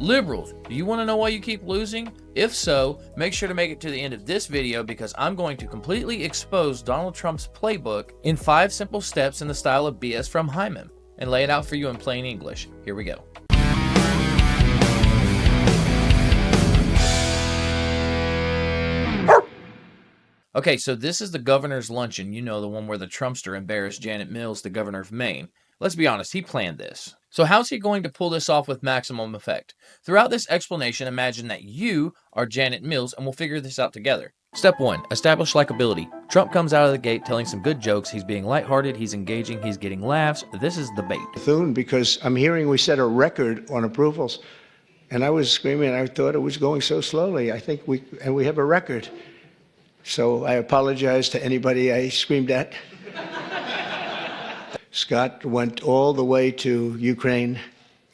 Liberals, do you want to know why you keep losing? If so, make sure to make it to the end of this video because I'm going to completely expose Donald Trump's playbook in 5 simple steps in the style of BS from HIMYM and lay it out for you in plain English. Here we go. Okay, so this is the governor's luncheon, you know, the one where the Trumpster embarrassed Janet Mills, the governor of Maine. Let's be honest, he planned this. So how's he going to pull this off with maximum effect? Throughout this explanation, imagine that you are Janet Mills and we'll figure this out together. Step 1. Establish likability. Trump comes out of the gate telling some good jokes. He's being lighthearted, he's engaging, he's getting laughs. This is the bait. Because I'm hearing we set a record on approvals. And I was screaming, I thought it was going so slowly. I think we have a record. So I apologize to anybody I screamed at. Scott went all the way to Ukraine,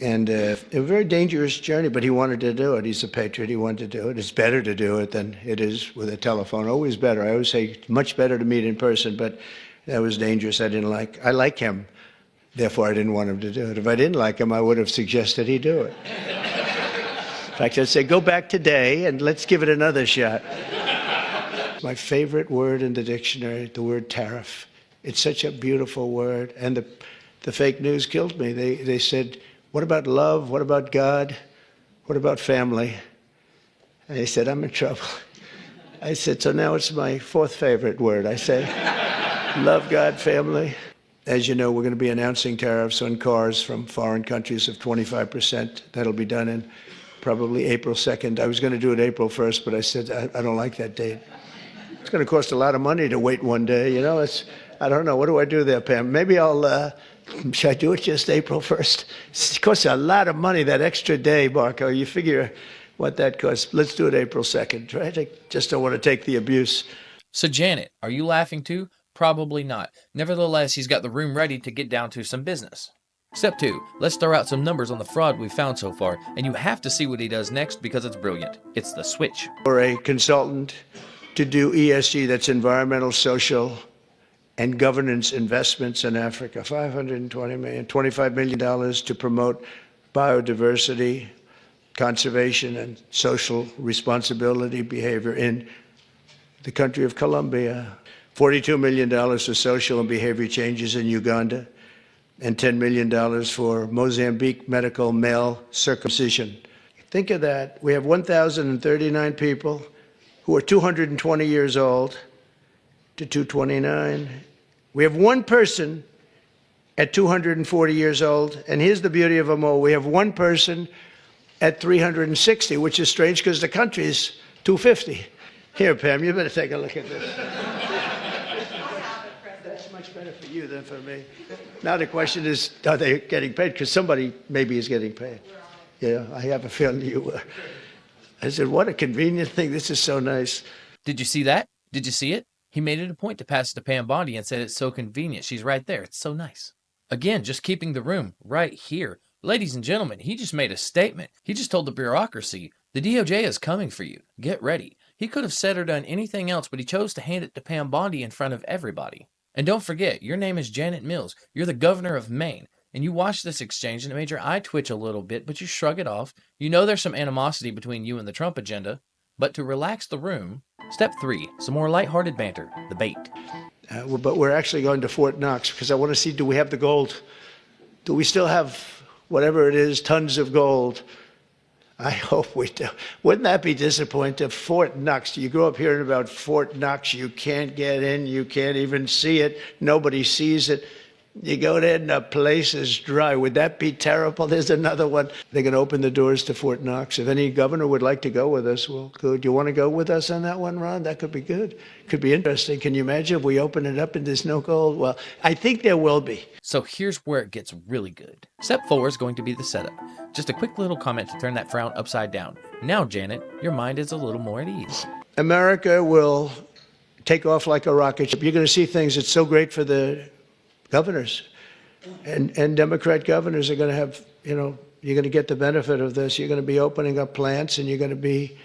and a very dangerous journey, but he wanted to do it. He's a patriot. He wanted to do it. It's better to do it than it is with a telephone. Always better. I always say much better to meet in person, but that was dangerous. I I like him. Therefore, I didn't want him to do it. If I didn't like him, I would have suggested he do it. In fact, I'd say, go back today and let's give it another shot. My favorite word in the dictionary, the word tariff. It's such a beautiful word. And the fake news killed me. They said, what about love? What about God? What about family? And they said, I'm in trouble. I said, so now it's my 4th favorite word. I say, love, God, family. As you know, we're going to be announcing tariffs on cars from foreign countries of 25%. That'll be done in probably April 2nd. I was going to do it April 1st, but I said, I don't like that date. It's going to cost a lot of money to wait one day, you know. I don't know. What do I do there, Pam? Maybe should I do it just April 1st? It costs a lot of money, that extra day, Marco. You figure what that costs. Let's do it April 2nd, right? I just don't want to take the abuse. So Janet, are you laughing too? Probably not. Nevertheless, he's got the room ready to get down to some business. Step 2. Let's throw out some numbers on the fraud we've found so far, and you have to see what he does next because it's brilliant. It's the switch. For a consultant to do ESG, that's environmental, social, and governance investments in Africa, $520 million, $25 million to promote biodiversity, conservation, and social responsibility behavior in the country of Colombia, $42 million for social and behavior changes in Uganda, and $10 million for Mozambique medical male circumcision. Think of that. We have 1,039 people who are 220 years old to 229. We have one person at 240 years old, and here's the beauty of them all. We have one person at 360, which is strange because the country is 250. Here, Pam, you better take a look at this. That's much better for you than for me. Now the question is, are they getting paid? Because somebody maybe is getting paid. Yeah, I have a feeling you were. I said, what a convenient thing. This is so nice. Did you see that? Did you see it? He made it a point to pass it to Pam Bondi and said it's so convenient. She's right there. It's so nice. Again, just keeping the room right here. Ladies and gentlemen, he just made a statement. He just told the bureaucracy, the DOJ is coming for you. Get ready. He could have said or done anything else, but he chose to hand it to Pam Bondi in front of everybody. And don't forget, your name is Janet Mills. You're the governor of Maine. And you watched this exchange and it made your eye twitch a little bit, but you shrug it off. You know there's some animosity between you and the Trump agenda. But to relax the room, step 3, some more lighthearted banter, the bait. But we're actually going to Fort Knox because I want to see, do we have the gold? Do we still have whatever it is, tons of gold? I hope we do. Wouldn't that be disappointing? Fort Knox. You grow up hearing about Fort Knox. You can't get in. You can't even see it. Nobody sees it. You go there and the place is dry. Would that be terrible? There's another one. They're going to open the doors to Fort Knox. If any governor would like to go with us, well, good. You want to go with us on that one, Ron? That could be good. Could be interesting. Can you imagine if we open it up and there's no gold? Well, I think there will be. So here's where it gets really good. Step 4 is going to be the setup. Just a quick little comment to turn that frown upside down. Now, Janet, your mind is a little more at ease. America will take off like a rocket ship. You're going to see things that's so great for the governors. And Democrat governors are going to have, you know, you're going to get the benefit of this. You're going to be opening up plants and you're going to be,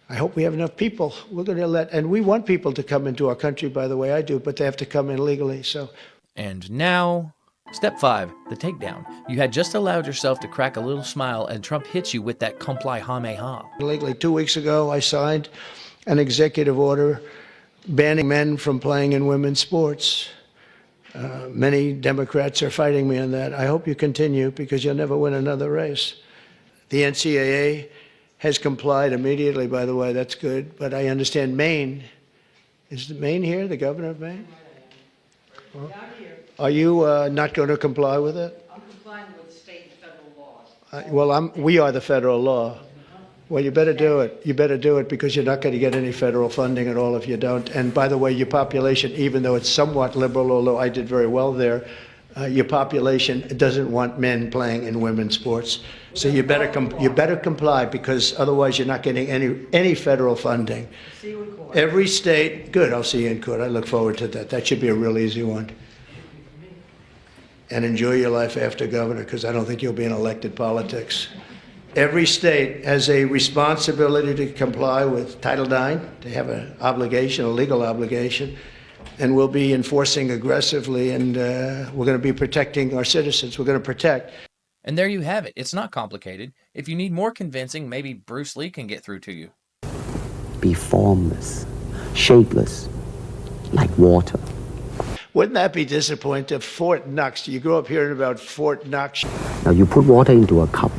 I hope we have enough people. We're going to and we want people to come into our country, by the way, I do, but they have to come in legally, so. And now, Step 5, the takedown. You had just allowed yourself to crack a little smile and Trump hits you with that comply HIMYM. Like 2 weeks ago, I signed an executive order banning men from playing in women's sports. Many Democrats are fighting me on that. I hope you continue because you'll never win another race. The NCAA has complied immediately, by the way. That's good. But I understand Maine. Is Maine here, the governor of Maine? Well, are you not going to comply with it? I'm complying with state and federal laws. We are the federal law. Well, you better do it. You better do it because you're not going to get any federal funding at all if you don't. And by the way, your population, even though it's somewhat liberal, although I did very well there, your population doesn't want men playing in women's sports. So you better comply because otherwise you're not getting any federal funding. See you in court. Every state, good. I'll see you in court. I look forward to that. That should be a real easy one. And enjoy your life after governor because I don't think you'll be in elected politics. Every state has a responsibility to comply with Title IX. They have an obligation, a legal obligation, and we'll be enforcing aggressively, and we're going to be protecting our citizens. We're going to protect. And there you have it. It's not complicated. If you need more convincing, maybe Bruce Lee can get through to you. Be formless, shapeless, like water. Wouldn't that be disappointing? Fort Knox. You grew up hearing about Fort Knox. Now you put water into a cup,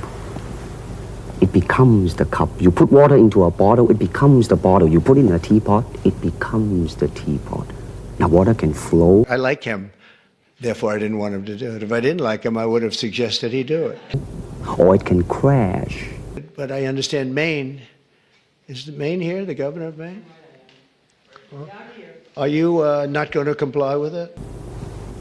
it becomes the cup. You put water into a bottle, it becomes the bottle. You put it in a teapot, it becomes the teapot. Now water can flow. I like him. Therefore, I didn't want him to do it. If I didn't like him, I would have suggested he do it. Or it can crash. But I understand Maine. Is Maine here, the governor of Maine? Well, are you not going to comply with it?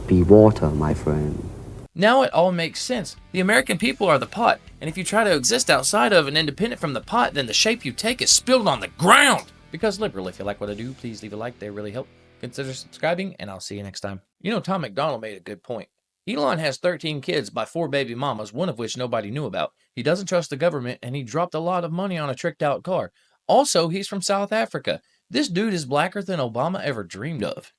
Be water, my friend. Now it all makes sense. The American people are the pot, and if you try to exist outside of and independent from the pot, then the shape you take is spilled on the ground. Because liberal, if you like what I do, please leave a like. They really help. Consider subscribing, and I'll see you next time. You know, Tom McDonald made a good point. Elon has 13 kids by 4 baby mamas, one of which nobody knew about. He doesn't trust the government, and he dropped a lot of money on a tricked-out car. Also, he's from South Africa. This dude is blacker than Obama ever dreamed of.